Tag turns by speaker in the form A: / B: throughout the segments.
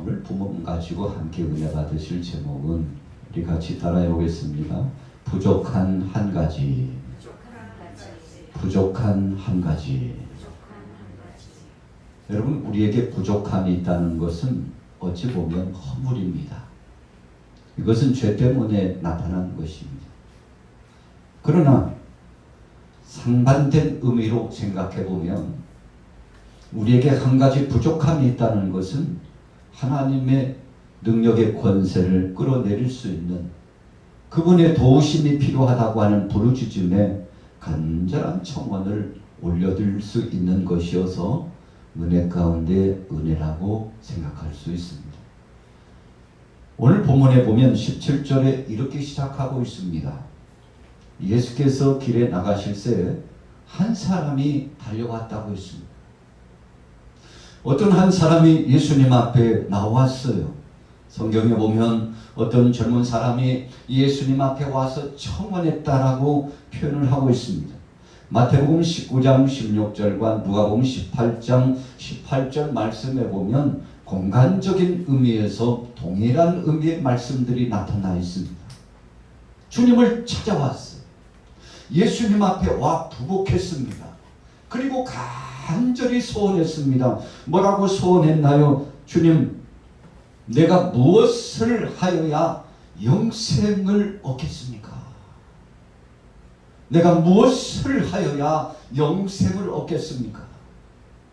A: 오늘 부모님 가지고 함께 은혜 받으실 제목은 우리 같이 따라해 보겠습니다. 부족한 한 가지. 부족한 한 가지. 여러분, 우리에게 부족함이 있다는 것은 어찌 보면 허물입니다. 이것은 죄 때문에 나타난 것입니다. 그러나 상반된 의미로 생각해 보면 우리에게 한 가지 부족함이 있다는 것은 하나님의 능력의 권세를 끌어내릴 수 있는 그분의 도우심이 필요하다고 하는 부르짖음에 간절한 청원을 올려드릴 수 있는 것이어서 은혜 가운데 은혜라고 생각할 수 있습니다. 오늘 본문에 보면 17절에 이렇게 시작하고 있습니다. 예수께서 길에 나가실새 한 사람이 달려왔다고 했습니다. 어떤 한 사람이 예수님 앞에 나왔어요. 성경에 보면 어떤 젊은 사람이 예수님 앞에 와서 청원했다라고 표현을 하고 있습니다. 마태복음 19장 16절과 누가복음 18장 18절 말씀에 보면 공간적인 의미에서 동일한 의미의 말씀들이 나타나 있습니다. 주님을 찾아왔어요. 예수님 앞에 와 부복했습니다. 그리고 간절히 소원했습니다. 뭐라고 소원했나요? 주님, 내가 무엇을 하여야 영생을 얻겠습니까? 내가 무엇을 하여야 영생을 얻겠습니까?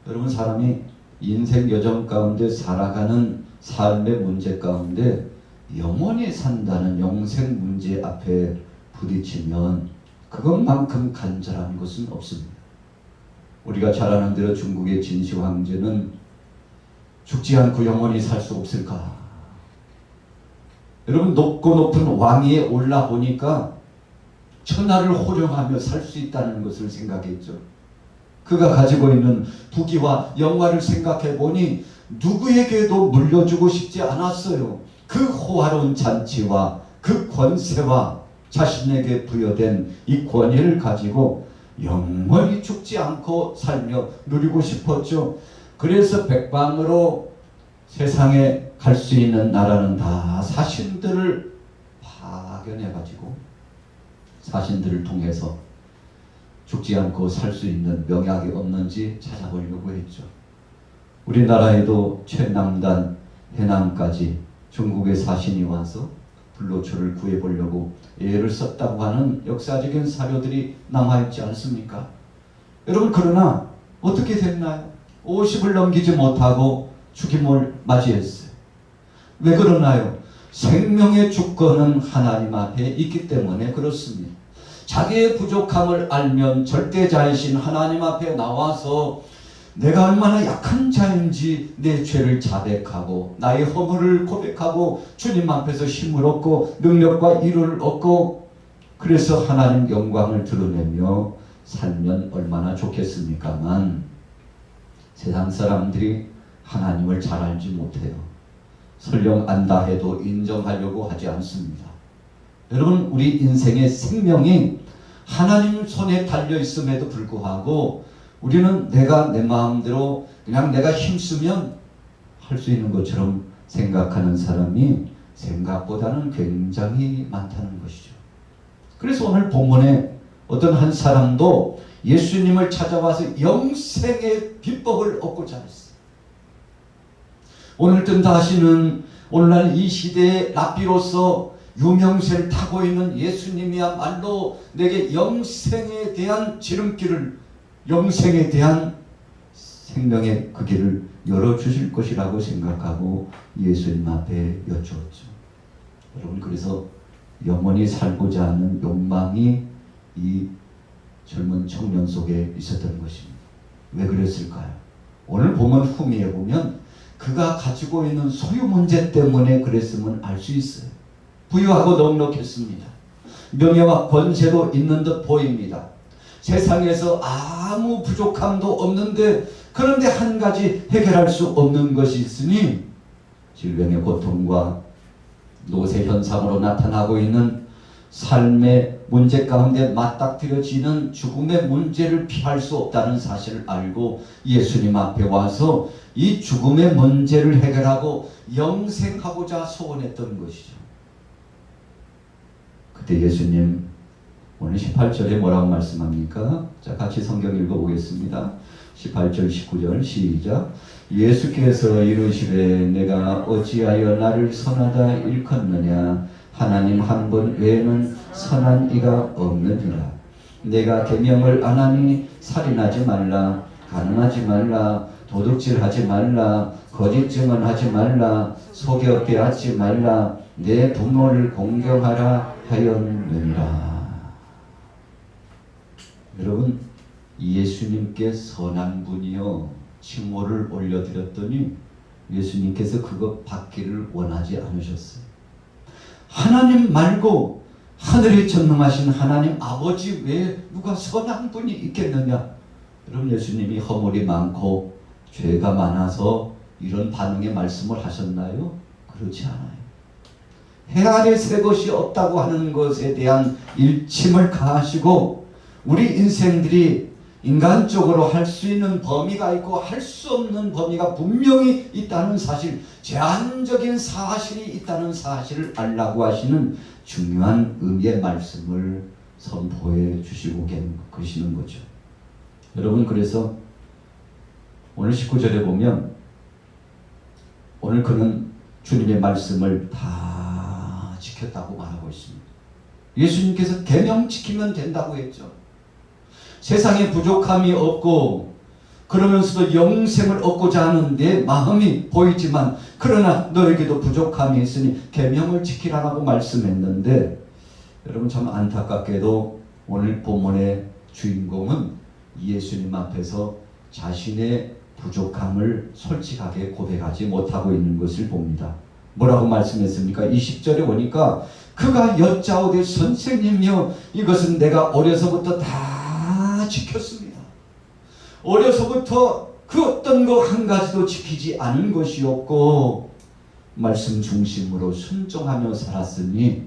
A: 여러분, 사람이 인생 여정 가운데 살아가는 삶의 문제 가운데 영원히 산다는 영생 문제 앞에 부딪히면 그것만큼 간절한 것은 없습니다. 우리가 잘 아는 대로 중국의 진시 황제는 죽지 않고 영원히 살 수 없을까? 여러분, 높고 높은 왕위에 올라보니까 천하를 호령하며 살 수 있다는 것을 생각했죠. 그가 가지고 있는 부귀와 영화를 생각해 보니 누구에게도 물려주고 싶지 않았어요. 그 호화로운 잔치와 그 권세와 자신에게 부여된 이 권위를 가지고 영원히 죽지 않고 살며 누리고 싶었죠. 그래서 백방으로 세상에 갈 수 있는 나라는 다 사신들을 파견해가지고 사신들을 통해서 죽지 않고 살 수 있는 명약이 없는지 찾아보려고 했죠. 우리나라에도 최남단 해남까지 중국의 사신이 와서 불로초를 구해보려고 애를 썼다고 하는 역사적인 사료들이 남아있지 않습니까? 여러분, 그러나 어떻게 됐나요? 50을 넘기지 못하고 죽임을 맞이했어요. 왜 그러나요? 생명의 주권은 하나님 앞에 있기 때문에 그렇습니다. 자기의 부족함을 알면 절대자이신 하나님 앞에 나와서 내가 얼마나 약한 자인지 내 죄를 자백하고 나의 허물을 고백하고 주님 앞에서 힘을 얻고 능력과 위로를 얻고 그래서 하나님 영광을 드러내며 살면 얼마나 좋겠습니까만 세상 사람들이 하나님을 잘 알지 못해요. 설령 안다 해도 인정하려고 하지 않습니다. 여러분, 우리 인생의 생명이 하나님 손에 달려 있음에도 불구하고 우리는 내가 내 마음대로 그냥 내가 힘쓰면 할 수 있는 것처럼 생각하는 사람이 생각보다는 굉장히 많다는 것이죠. 그래서 오늘 본문에 어떤 한 사람도 예수님을 찾아와서 영생의 비법을 얻고자 했어요. 오늘 뜬다 하시는 오늘날 이 시대의 랍비로서 유명세를 타고 있는 예수님이야말로 내게 영생에 대한 지름길을, 영생에 대한 생명의 그 길을 열어주실 것이라고 생각하고 예수님 앞에 여쭈었죠. 여러분, 그래서 영원히 살고자 하는 욕망이 이 젊은 청년 속에 있었던 것입니다. 왜 그랬을까요? 오늘 보면 후미에 보면 그가 가지고 있는 소유 문제 때문에 그랬음을 알 수 있어요. 부유하고 넉넉했습니다. 명예와 권세도 있는 듯 보입니다. 세상에서 아무 부족함도 없는데 그런데 한 가지 해결할 수 없는 것이 있으니 질병의 고통과 노쇠 현상으로 나타나고 있는 삶의 문제 가운데 맞닥뜨려지는 죽음의 문제를 피할 수 없다는 사실을 알고 예수님 앞에 와서 이 죽음의 문제를 해결하고 영생하고자 소원했던 것이죠. 그때 예수님 오늘 18절에 뭐라고 말씀합니까? 자, 같이 성경 읽어보겠습니다. 18절 19절 시작. 예수께서 이르시되 내가 어찌하여 나를 선하다 일컫느냐. 하나님 한 분 외에는 선한 이가 없느니라. 내가 계명을 안 하니 살인하지 말라, 간음하지 말라, 도둑질하지 말라, 거짓 증언하지 말라, 속여 빼앗지 말라, 내 부모를 공경하라 하였느니라. 여러분, 예수님께 선한 분이요 칭호를 올려드렸더니 예수님께서 그것 받기를 원하지 않으셨어요. 하나님 말고 하늘에 전능하신 하나님 아버지 외에 누가 선한 분이 있겠느냐? 여러분, 예수님이 허물이 많고 죄가 많아서 이런 반응의 말씀을 하셨나요? 그렇지 않아요. 해 아래 새 것이 없다고 하는 것에 대한 일침을 가하시고 우리 인생들이 인간적으로 할 수 있는 범위가 있고 할 수 없는 범위가 분명히 있다는 사실, 제한적인 사실이 있다는 사실을 알라고 하시는 중요한 의미의 말씀을 선포해 주시고 계시는 거죠. 여러분, 그래서 오늘 19절에 보면 오늘 그는 주님의 말씀을 다 지켰다고 말하고 있습니다. 예수님께서 계명 지키면 된다고 했죠. 세상에 부족함이 없고 그러면서도 영생을 얻고자 하는 내 마음이 보이지만 그러나 너에게도 부족함이 있으니 계명을 지키라고 말씀했는데 여러분, 참 안타깝게도 오늘 본문의 주인공은 예수님 앞에서 자신의 부족함을 솔직하게 고백하지 못하고 있는 것을 봅니다. 뭐라고 말씀했습니까? 20절에 보니까 그가 여짜오되 선생님이여 이것은 내가 어려서부터 다 지켰습니다. 어려서부터 그 어떤 거 한 가지도 지키지 않은 것이 없고 말씀 중심으로 순종하며 살았으니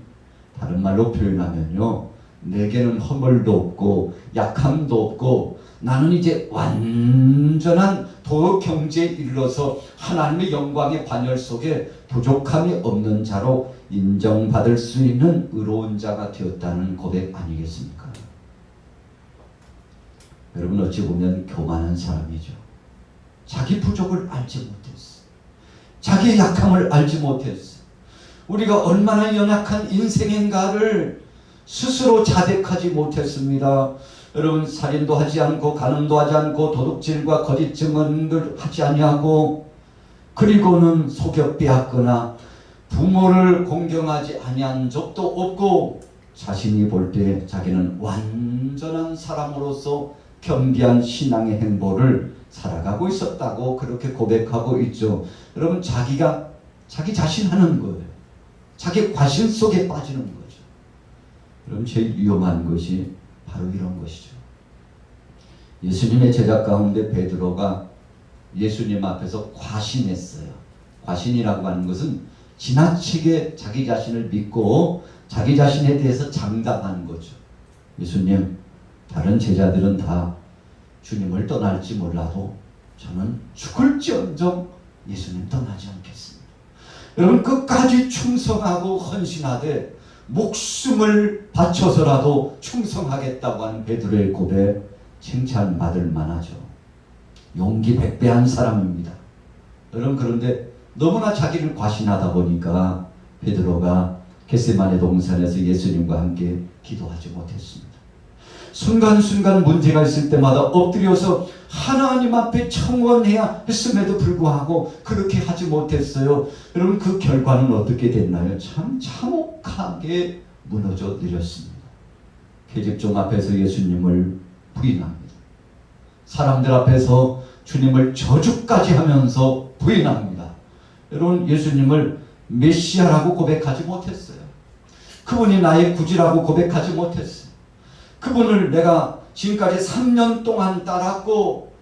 A: 다른 말로 표현하면요, 내게는 허물도 없고 약함도 없고 나는 이제 완전한 도덕 경지에 이르러서 하나님의 영광의 반열 속에 부족함이 없는 자로 인정받을 수 있는 의로운 자가 되었다는 고백 아니겠습니까? 여러분, 어찌 보면 교만한 사람이죠. 자기 부족을 알지 못했어. 자기의 약함을 알지 못했어. 우리가 얼마나 연약한 인생인가를 스스로 자백하지 못했습니다. 여러분, 살인도 하지 않고 간음도 하지 않고 도둑질과 거짓 증언을 하지 아니하고 그리고는 속여 빼앗거나 부모를 공경하지 아니한 적도 없고 자신이 볼 때 자기는 완전한 사람으로서 겸비한 신앙의 행보를 살아가고 있었다고 그렇게 고백하고 있죠. 여러분, 자기 자신 하는 거예요. 자기 과신 속에 빠지는 거죠. 여러분, 제일 위험한 것이 바로 이런 것이죠. 예수님의 제자 가운데 베드로가 예수님 앞에서 과신했어요. 과신이라고 하는 것은 지나치게 자기 자신을 믿고 자기 자신에 대해서 장담하는 거죠. 예수님, 다른 제자들은 다 주님을 떠날지 몰라도 저는 죽을지언정 예수님 떠나지 않겠습니다. 여러분, 끝까지 충성하고 헌신하되 목숨을 바쳐서라도 충성하겠다고 하는 베드로의 고백, 칭찬받을 만하죠. 용기 백배한 사람입니다. 여러분, 그런데 너무나 자기를 과신하다 보니까 베드로가 겟세마네 동산에서 예수님과 함께 기도하지 못했습니다. 순간순간 문제가 있을 때마다 엎드려서 하나님 앞에 청원해야 했음에도 불구하고 그렇게 하지 못했어요. 여러분, 그 결과는 어떻게 됐나요? 참 참혹하게 무너져 내렸습니다. 계집종 앞에서 예수님을 부인합니다. 사람들 앞에서 주님을 저주까지 하면서 부인합니다. 여러분, 예수님을 메시아라고 고백하지 못했어요. 그분이 나의 구주라고 고백하지 못했어요. 그분을 내가 지금까지 3년 동안 따랐고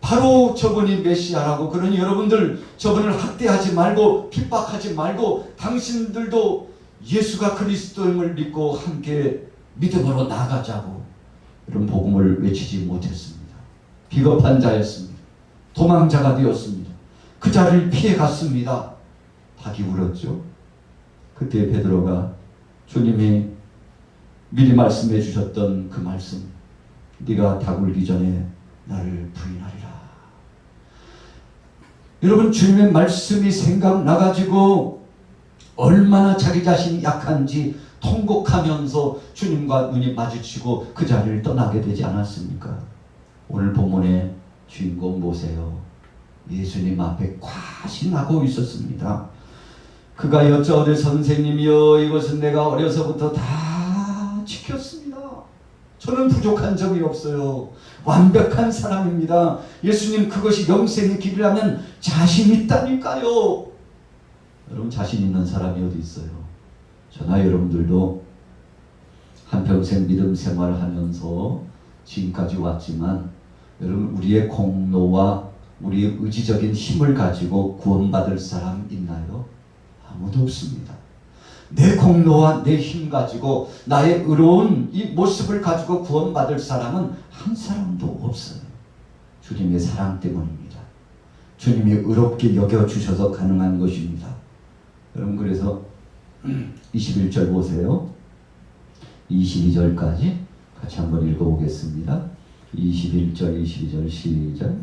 A: 바로 저분이 메시아라고, 그러니 여러분들 저분을 학대하지 말고 핍박하지 말고 당신들도 예수가 그리스도임을 믿고 함께 믿음으로 나아가자고, 이런 복음을 외치지 못했습니다. 비겁한 자였습니다. 도망자가 되었습니다. 그 자리를 피해 갔습니다. 닭이 울었죠. 그때 베드로가 주님이 미리 말씀해 주셨던 그 말씀, 네가 닭 울기 전에 나를 부인하리라. 여러분, 주님의 말씀이 생각나가지고 얼마나 자기 자신이 약한지 통곡하면서 주님과 눈이 마주치고 그 자리를 떠나게 되지 않았습니까? 오늘 본문의 주인공 보세요. 예수님 앞에 과신하고 있었습니다. 그가 여짜오되 선생님이여, 이것은 내가 어려서부터 다 지켰습니다. 저는 부족한 점이 없어요. 완벽한 사람입니다. 예수님, 그것이 영생의 길이라면 자신 있다니까요. 여러분, 자신 있는 사람이 어디 있어요? 저나 여러분들도 한평생 믿음 생활하면서 지금까지 왔지만, 여러분, 우리의 공로와 우리의 의지적인 힘을 가지고 구원받을 사람 있나요? 아무도 없습니다. 내 공로와 내 힘 가지고 나의 의로운 이 모습을 가지고 구원받을 사람은 한 사람도 없어요. 주님의 사랑 때문입니다. 주님이 의롭게 여겨주셔서 가능한 것입니다. 여러분, 그래서 21절 보세요. 22절까지 같이 한번 읽어보겠습니다. 21절, 22절 시작.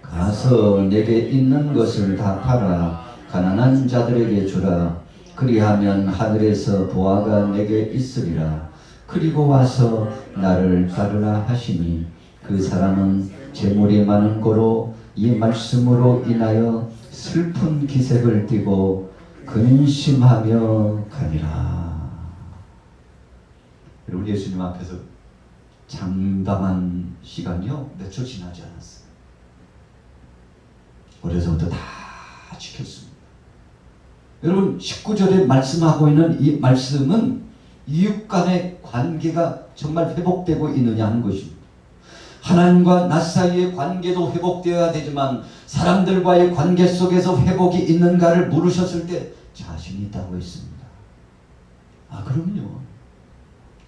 A: 가서 내게 있는 것을 다 팔아 가난한 자들에게 주라. 그리하면 하늘에서 보화가 내게 있으리라. 그리고 와서 나를 따르라 하시니, 그 사람은 재물이 많은 고로 이 말씀으로 인하여 슬픈 기색을 띠고 근심하며 가니라. 여러분, 예수님 앞에서 장담한 시간이요, 몇 초 지나지 않았어요. 어려서부터 다 지켰습니다. 여러분, 19절에 말씀하고 있는 이 말씀은 이웃 간의 관계가 정말 회복되고 있느냐 하는 것입니다. 하나님과 나 사이의 관계도 회복되어야 되지만 사람들과의 관계 속에서 회복이 있는가를 물으셨을 때 자신이 있다고 했습니다. 아, 그럼요.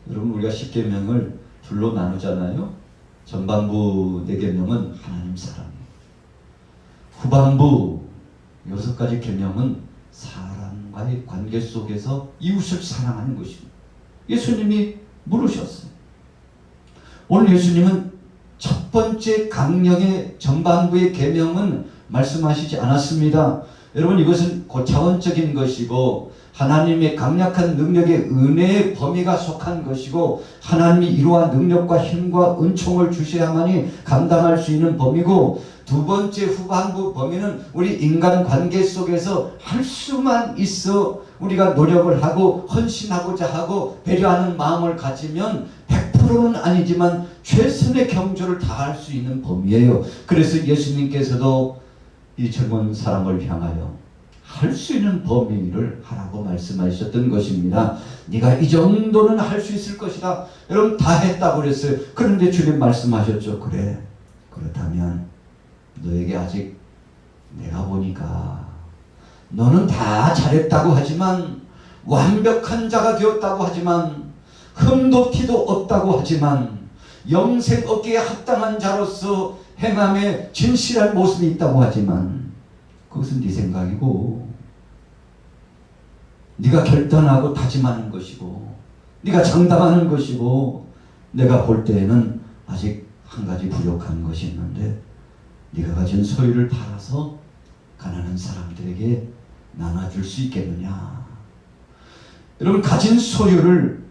A: 여러분, 우리가 10계명을 둘로 나누잖아요. 전반부 4계명은 하나님 사랑, 후반부 6가지 계명은 사람과의 관계 속에서 이웃을 사랑하는 것입니다. 예수님이 물으셨어요. 오늘 예수님은 첫 번째 강령의 전반부의 계명은 말씀하시지 않았습니다. 여러분, 이것은 고차원적인 것이고 하나님의 강력한 능력의 은혜의 범위가 속한 것이고 하나님이 이러한 능력과 힘과 은총을 주셔야만이 감당할 수 있는 범위고, 두 번째 후반부 범위는 우리 인간 관계 속에서 할 수만 있어 우리가 노력을 하고 헌신하고자 하고 배려하는 마음을 가지면 100%는 아니지만 최선의 경주를 다할 수 있는 범위예요. 그래서 예수님께서도 이 젊은 사람을 향하여 할 수 있는 범위를 하라고 말씀하셨던 것입니다. 네가 이 정도는 할 수 있을 것이다. 여러분 다 했다고 그랬어요. 그런데 주님 말씀하셨죠. 그래, 그렇다면 너에게 아직 내가 보니까 너는 다 잘했다고 하지만, 완벽한 자가 되었다고 하지만, 흠도 티도 없다고 하지만, 영생 얻기에 합당한 자로서 행함에 진실한 모습이 있다고 하지만, 그것은 네 생각이고, 네가 결단하고 다짐하는 것이고, 네가 장담하는 것이고, 내가 볼 때에는 아직 한 가지 부족한 것이 있는데, 네가 가진 소유를 팔아서 가난한 사람들에게 나눠줄 수 있겠느냐. 여러분, 가진 소유를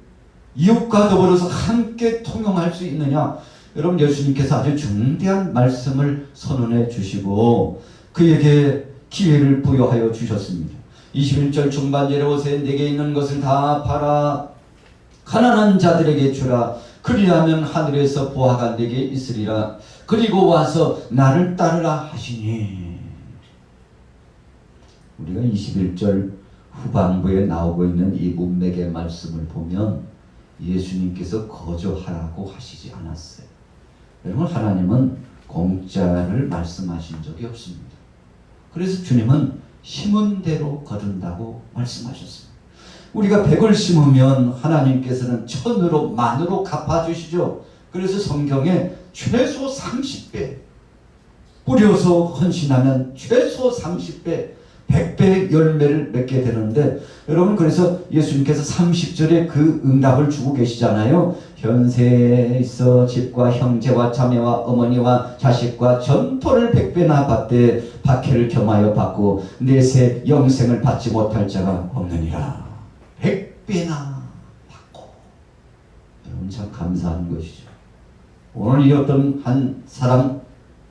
A: 이웃과 더불어서 함께 통용할 수 있느냐. 여러분, 예수님께서 아주 중대한 말씀을 선언해 주시고 그에게 기회를 부여하여 주셨습니다. 21절 중반절에 오세 내게 있는 것을 다 팔아 가난한 자들에게 주라. 그리하면 하늘에서 보화가 내게 있으리라. 그리고 와서 나를 따르라 하시니. 우리가 21절 후반부에 나오고 있는 이 문맥의 말씀을 보면 예수님께서 거저하라고 하시지 않았어요. 여러분, 하나님은 공짜를 말씀하신 적이 없습니다. 그래서 주님은 심은 대로 거둔다고 말씀하셨습니다. 우리가 100을 심으면 하나님께서는 1000으로 만으로 갚아주시죠. 그래서 성경에 최소 30배, 뿌려서 헌신하면 최소 30배, 100배의 열매를 맺게 되는데, 여러분, 그래서 예수님께서 30절에 그 응답을 주고 계시잖아요. 현세에 있어 집과 형제와 자매와 어머니와 자식과 전토를 100배나 받되 박해를 겸하여 받고 내세 영생을 받지 못할 자가 없느니라. 100배나 받고. 여러분, 참 감사한 것이죠. 오늘 이 어떤 한 사람,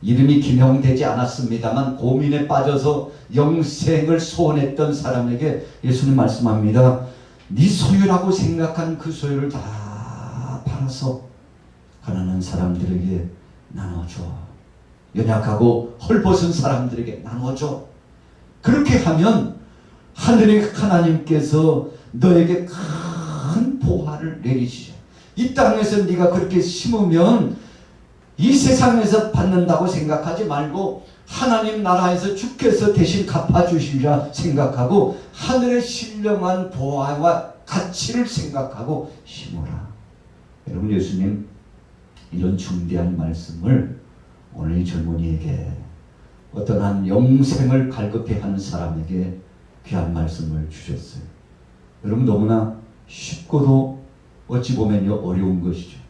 A: 이름이 김형되지 않았습니다만 고민에 빠져서 영생을 소원했던 사람에게 예수님 말씀합니다. 네 소유라고 생각한 그 소유를 다 팔아서 가난한 사람들에게 나눠줘. 연약하고 헐벗은 사람들에게 나눠줘. 그렇게 하면 하늘의 하나님께서 너에게 큰 보화를 내리시죠. 이 땅에서 네가 그렇게 심으면 이 세상에서 받는다고 생각하지 말고 하나님 나라에서 주께서 대신 갚아주시리라 생각하고 하늘의 신령한 보화와 가치를 생각하고 심어라. 여러분, 예수님 이런 중대한 말씀을 오늘 이 젊은이에게, 어떤 한 영생을 갈급해하는 사람에게 귀한 말씀을 주셨어요. 여러분, 너무나 쉽고도 어찌 보면요 어려운 것이죠.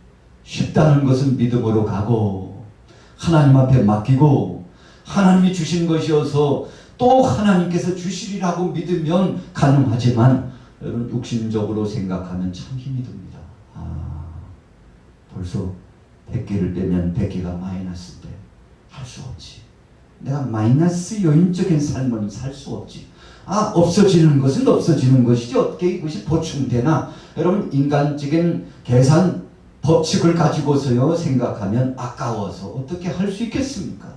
A: 쉽다는 것은 믿음으로 가고 하나님 앞에 맡기고 하나님이 주신 것이어서 또 하나님께서 주시리라고 믿으면 가능하지만, 여러분, 육신적으로 생각하면 참 힘이 듭니다. 벌써 100개를 빼면 100개가 마이너스인데 할 수 없지. 내가 마이너스 요인적인 삶은 살 수 없지. 없어지는 것은 없어지는 것이지 어떻게 이것이 보충되나. 여러분, 인간적인 계산 법칙을 가지고서요 생각하면 아까워서 어떻게 할 수 있겠습니까?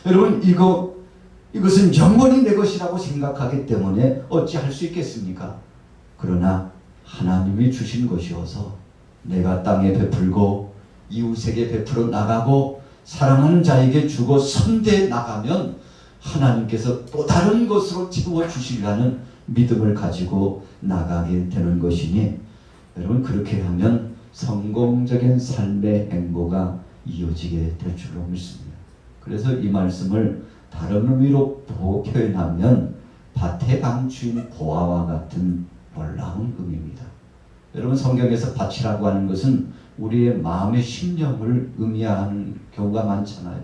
A: 여러분, 이것은 영원히 내 것이라고 생각하기 때문에 어찌 할 수 있겠습니까? 그러나 하나님이 주신 것이어서 내가 땅에 베풀고 이웃에게 베풀어 나가고 사랑하는 자에게 주고 선대해 나가면 하나님께서 또 다른 것으로 채워주시리라는 믿음을 가지고 나가게 되는 것이니, 여러분, 그렇게 하면 성공적인 삶의 행보가 이어지게 될 줄로 믿습니다. 그래서 이 말씀을 다른 의미로 표현하면 밭의 방주인 보화와 같은 놀라운 의미입니다. 여러분, 성경에서 밭이라고 하는 것은 우리의 마음의 심령을 의미하는 경우가 많잖아요.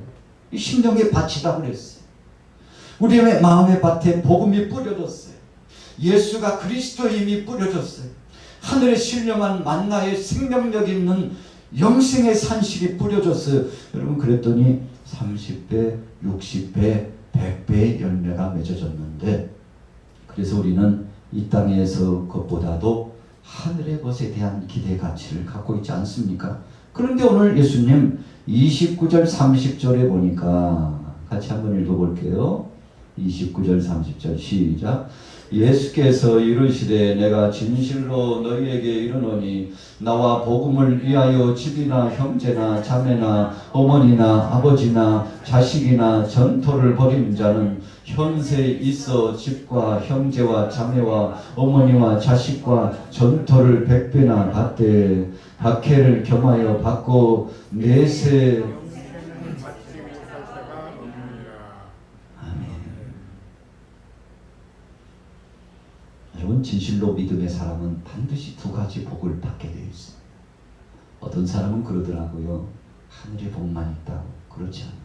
A: 이 심령의 밭이라고 그랬어요. 우리의 마음의 밭에 복음이 뿌려졌어요. 예수가 그리스도임이 뿌려졌어요. 하늘의 신령한 만나의 생명력 있는 영생의 산실이 뿌려졌어요. 여러분, 그랬더니 30배, 60배, 100배의 열매가 맺어졌는데, 그래서 우리는 이 땅에서 것보다도 하늘의 것에 대한 기대 가치를 갖고 있지 않습니까? 그런데 오늘 예수님 29절 30절에 보니까 같이 한번 읽어볼게요. 29절 30절 시작. 예수께서 이르시되 내가 진실로 너희에게 이르노니 나와 복음을 위하여 집이나 형제나 자매나 어머니나 아버지나 자식이나 전토를 벌이는 자는 현세에 있어 집과 형제와 자매와 어머니와 자식과 전토를 100배나 받되 박해를 겸하여 받고 내세 여러분, 진실로 믿음의 사람은 반드시 두 가지 복을 받게 되어 있어요. 어떤 사람은 그러더라고요. 하늘의 복만 있다고. 그렇지 않아요.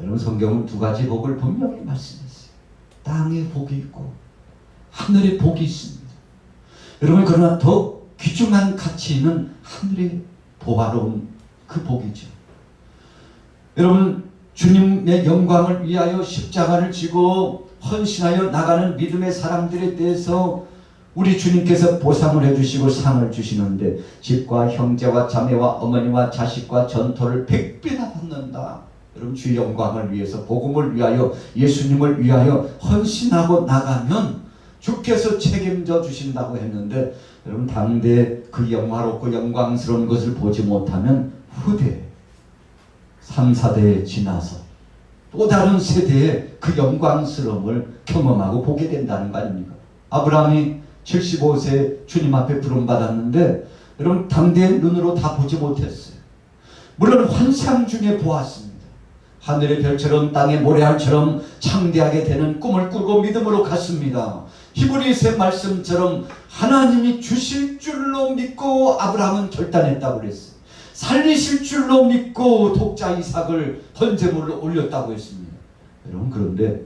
A: 여러분, 성경은 두 가지 복을 분명히 말씀했어요. 땅의 복이 있고 하늘의 복이 있습니다. 여러분, 그러나 더 귀중한 가치는 하늘의 보화로운 그 복이죠. 여러분, 주님의 영광을 위하여 십자가를 지고 헌신하여 나가는 믿음의 사람들에 대해서 우리 주님께서 보상을 해주시고 상을 주시는데 집과 형제와 자매와 어머니와 자식과 전토를 100배나 받는다. 여러분, 주의 영광을 위해서 복음을 위하여 예수님을 위하여 헌신하고 나가면 주께서 책임져 주신다고 했는데 여러분, 당대 그 영화롭고 영광스러운 것을 보지 못하면 후대 3, 4대에 지나서 또 다른 세대의 그 영광스러움을 경험하고 보게 된다는 거 아닙니까? 아브라함이 75세 주님 앞에 부름받았는데 여러분, 당대의 눈으로 다 보지 못했어요. 물론 환상 중에 보았습니다. 하늘의 별처럼 땅의 모래알처럼 창대하게 되는 꿈을 꾸고 믿음으로 갔습니다. 히브리서 말씀처럼 하나님이 주실 줄로 믿고 아브라함은 결단했다고 그랬어요. 살리실 줄로 믿고 독자 이삭을 번제물로 올렸다고 했습니다. 여러분, 그런데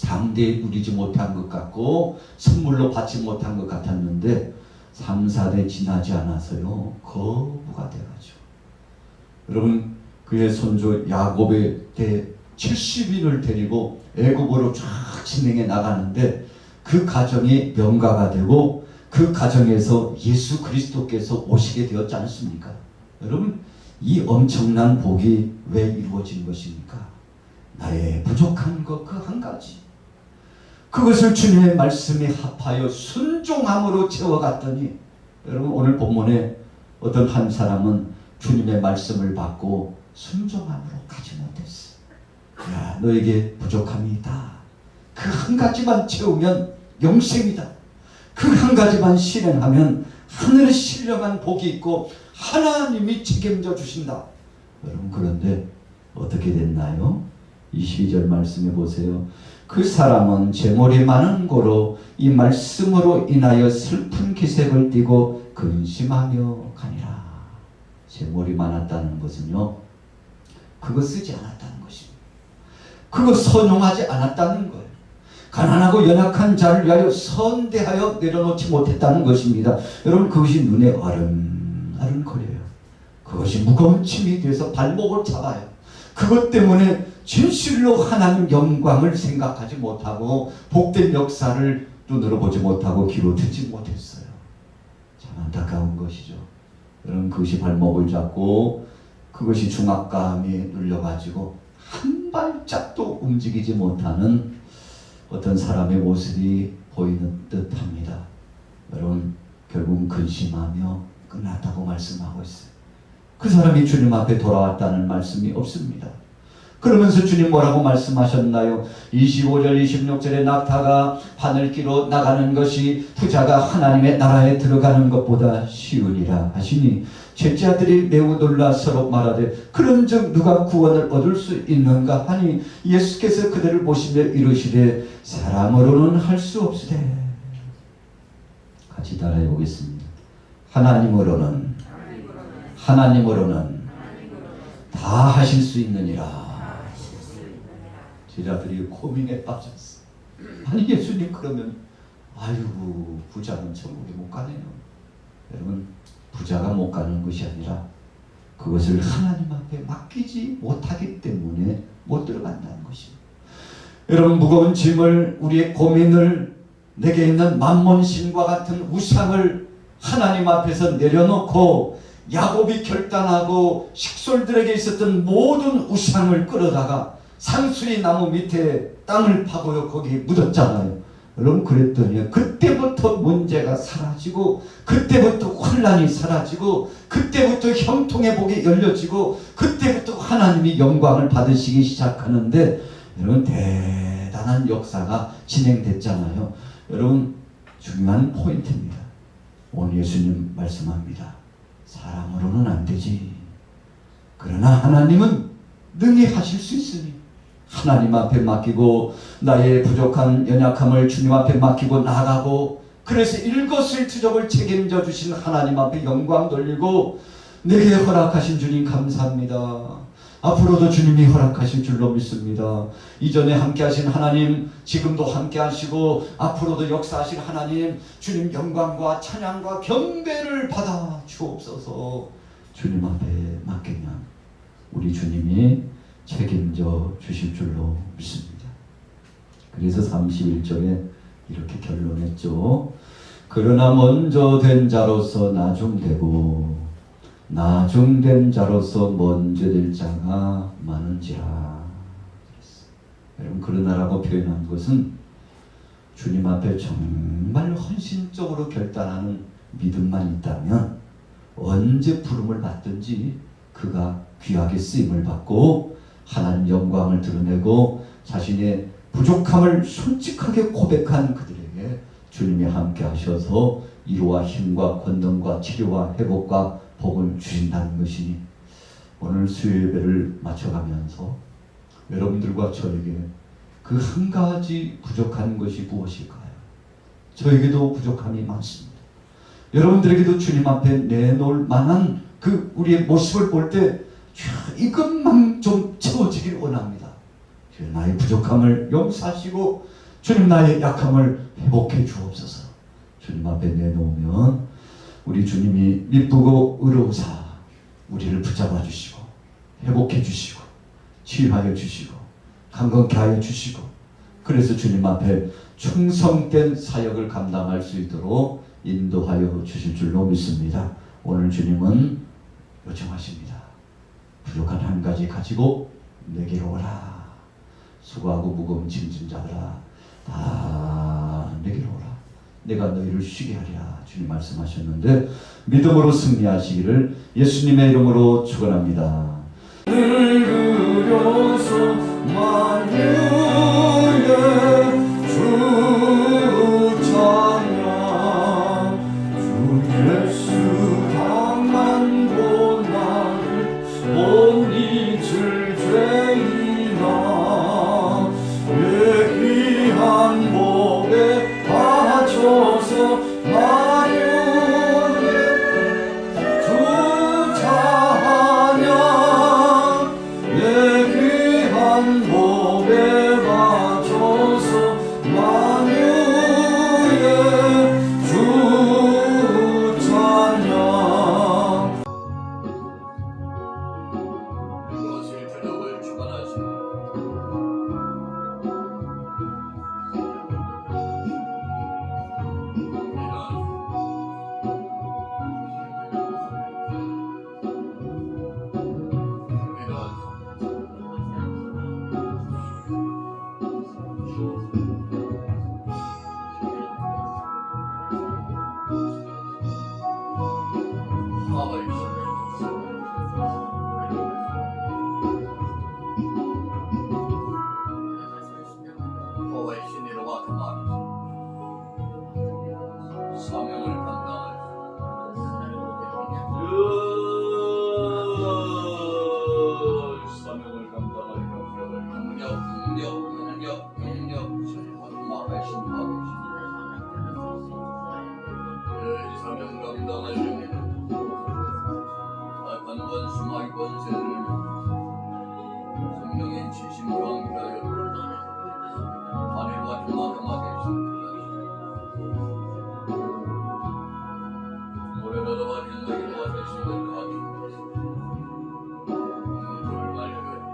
A: 당대에 누리지 못한 것 같고 선물로 받지 못한 것 같았는데 3, 4대 지나지 않아서요 거부가 돼가지고 여러분, 그의 손주 야곱의 때 70인을 데리고 애굽으로 쫙 진행해 나가는데 그 가정이 명가가 되고 그 가정에서 예수 그리스도께서 오시게 되었지 않습니까? 여러분, 이 엄청난 복이 왜 이루어진 것입니까? 나의 부족한 것 그 한 가지, 그것을 주님의 말씀에 합하여 순종함으로 채워갔더니 여러분, 오늘 본문에 어떤 한 사람은 주님의 말씀을 받고 순종함으로 가지 못했어. 야, 너에게 부족함이 있다. 그 한 가지만 채우면 영생이다. 그 한 가지만 실행하면 하늘의 신령한 복이 있고 하나님이 책임져 주신다. 여러분, 그런데 어떻게 됐나요? 22절 말씀해 보세요. 그 사람은 재물이 많은 고로 이 말씀으로 인하여 슬픈 기색을 띠고 근심하며 가니라. 재물이 많았다는 것은요, 그거 쓰지 않았다는 것입니다. 그거 선용하지 않았다는 거예요. 가난하고 연약한 자를 위하여 선대하여 내려놓지 못했다는 것입니다. 여러분, 그것이 눈에 아른거려요. 그것이 무거운 짐이 돼서 발목을 잡아요. 그것 때문에 진실로 하나님 영광을 생각하지 못하고 복된 역사를 눈으로 보지 못하고 귀로 듣지 못했어요. 참 안타까운 것이죠. 여러분, 그것이 발목을 잡고 그것이 중압감에 눌려가지고 한 발짝도 움직이지 못하는 어떤 사람의 모습이 보이는 듯합니다. 여러분, 결국은 근심하며 끝났다고 말씀하고 있어요. 그 사람이 주님 앞에 돌아왔다는 말씀이 없습니다. 그러면서 주님 뭐라고 말씀하셨나요? 25절 26절에 낙타가 하늘길로 나가는 것이 부자가 하나님의 나라에 들어가는 것보다 쉬우니라 하시니 제자들이 매우 놀라 서로 말하되 그런즉 누가 구원을 얻을 수 있는가 하니 예수께서 그들을 보시며 이르시되 사람으로는 할 수 없으되. 같이 따라해 보겠습니다. 하나님으로는 다 하실 수 있느니라. 제자들이 고민에 빠졌어. 아니, 예수님, 그러면 아이고, 부자는 천국에 못 가네요. 여러분, 부자가 못 가는 것이 아니라 그것을 하나님 앞에 맡기지 못하기 때문에 못 들어간다는 것입니다. 여러분, 무거운 짐을, 우리의 고민을, 내게 있는 만몬신과 같은 우상을 하나님 앞에서 내려놓고 야곱이 결단하고 식솔들에게 있었던 모든 우상을 끌어다가 상수리 나무 밑에 땅을 파고요 거기에 묻었잖아요. 여러분 그랬더니 그때부터 문제가 사라지고 그때부터 혼란이 사라지고 그때부터 형통의 복이 열려지고 그때부터 하나님이 영광을 받으시기 시작하는데 여러분 대단한 역사가 진행됐잖아요. 여러분 중요한 포인트입니다. 오늘 예수님 말씀합니다. 사람으로는 안 되지. 그러나 하나님은 능히 하실 수 있으니 하나님 앞에 맡기고 나의 부족한 연약함을 주님 앞에 맡기고 나가고 그래서 일거수일투족을 책임져 주신 하나님 앞에 영광 돌리고 내게 허락하신 주님 감사합니다. 앞으로도 주님이 허락하실 줄로 믿습니다. 이전에 함께 하신 하나님 지금도 함께 하시고 앞으로도 역사하실 하나님 주님 영광과 찬양과 경배를 받아 주옵소서. 주님 앞에 맡기면 우리 주님이 책임져 주실 줄로 믿습니다. 그래서 31절에 이렇게 결론했죠. 그러나 먼저 된 자로서 나중되고 나중된 자로서 먼저 될 자가 많은지라. 여러분 그러나라고 표현한 것은 주님 앞에 정말 헌신적으로 결단하는 믿음만 있다면 언제 부름을 받든지 그가 귀하게 쓰임을 받고 하나님 영광을 드러내고 자신의 부족함을 솔직하게 고백한 그들에게 주님이 함께 하셔서 위로와 힘과 권능과 치료와 회복과 복을 주신다는 것이니 오늘 수요 예배를 마쳐가면서 여러분들과 저에게 그 한 가지 부족한 것이 무엇일까요? 저에게도 부족함이 많습니다. 여러분들에게도 주님 앞에 내놓을 만한 그 우리의 모습을 볼 때 이것만 좀 채워지길 원합니다. 주님 나의 부족함을 용서하시고 주님 나의 약함을 회복해 주옵소서. 주님 앞에 내놓으면 우리 주님이 미쁘고 의로우사 우리를 붙잡아 주시고 회복해 주시고 치유하여 주시고 강건케 하여 주시고 그래서 주님 앞에 충성된 사역을 감당할 수 있도록 인도하여 주실 줄로 믿습니다. 오늘 주님은 요청하십니다. 부족한 한 가지 가지고 내게로 오라. 수고하고 무거운 짐진 자들아 다 내게로 오라. 내가 너희를 쉬게 하리라. 주님 말씀하셨는데 믿음으로 승리하시기를 예수님의 이름으로 축원합니다. 누려서 만유의 주 찬양 주 예수 강한 고난을 못 잊을 죄인아 내 귀한 복에 바쳐서 만유의 주 찬양 내 귀한 복에 바쳐서 만유의 주 찬양
B: 그것을 주력을 주관하시니 사명을 감당할 사명 감당하시는 악한 원수마의 권세를 성령의 지심으로 함께하여 하늘과 조마감하게 하십니다. 노래로와 행동으로와 되신 것과 그를 밝혀주시고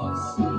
B: 받습니다.